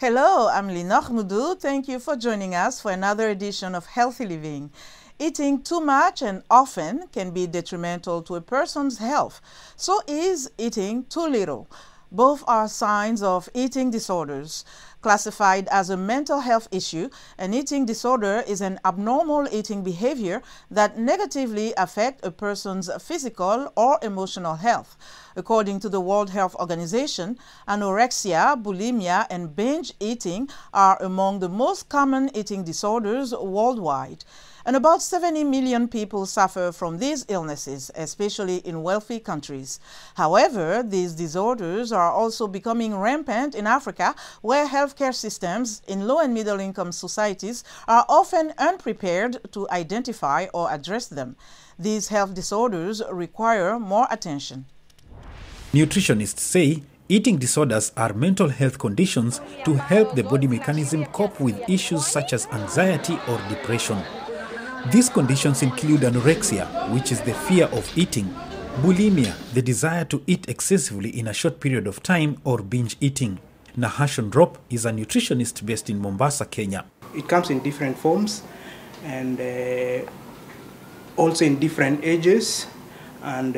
Hello, I'm Linor Moudou. Thank you for joining us for another edition of Healthy Living. Eating too much and often can be detrimental to a person's health. So is eating too little. Both are signs of eating disorders. Classified as a mental health issue, an eating disorder is an abnormal eating behavior that negatively affects a person's physical or emotional health. According to the World Health Organization, anorexia, bulimia, and binge-eating are among the most common eating disorders worldwide. And about 70 million people suffer from these illnesses, especially in wealthy countries. However, these disorders are also becoming rampant in Africa, where healthcare systems in low and middle-income societies are often unprepared to identify or address them. These health disorders require more attention. Nutritionists say eating disorders are mental health conditions to help the body mechanism cope with issues such as anxiety or depression. These conditions include anorexia, which is the fear of eating, bulimia, the desire to eat excessively in a short period of time, or binge eating. Nahashon Drop is a nutritionist based in Mombasa, Kenya. It comes in different forms and also in different ages, and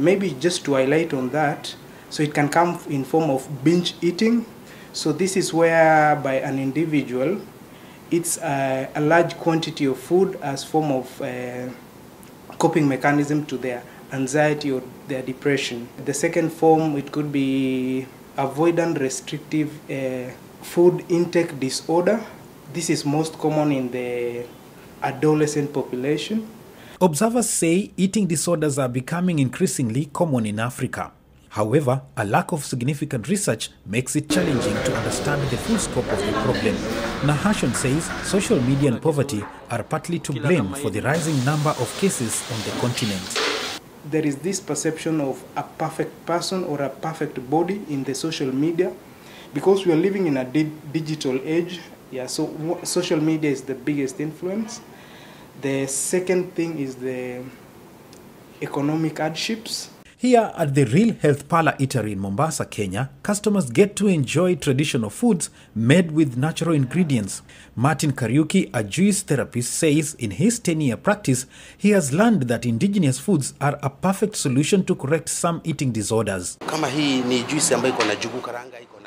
maybe just to highlight on that, so it can come in form of binge eating. So this is whereby an individual eats a large quantity of food as form of coping mechanism to their anxiety or their depression. The second form, it could be avoidant restrictive food intake disorder. This is most common in the adolescent population. Observers say eating disorders are becoming increasingly common in Africa. However, a lack of significant research makes it challenging to understand the full scope of the problem. Nahashon says social media and poverty are partly to blame for the rising number of cases on the continent. There is this perception of a perfect person or a perfect body in the social media because we are living in a digital age. Yeah, so social media is the biggest influence. The second thing is the economic hardships. Here at the Real Health Parlor Eatery in Mombasa, Kenya, customers get to enjoy traditional foods made with natural ingredients. Martin Kariuki, a Jewish therapist, says in his 10-year practice, he has learned that indigenous foods are a perfect solution to correct some eating disorders.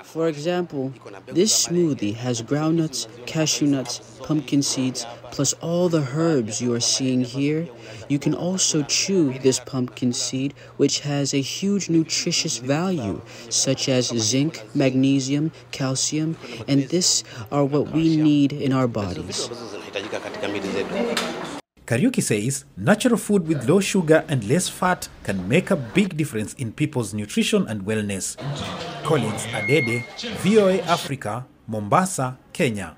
For example, this smoothie has groundnuts, cashew nuts, pumpkin seeds, plus all the herbs you are seeing here. You can also chew this pumpkin seed, which has a huge nutritious value, such as zinc, magnesium, calcium, and this are what we need in our bodies. Kariuki says natural food with low sugar and less fat can make a big difference in people's nutrition and wellness. Collins Adede, VOA Africa, Mombasa, Kenya.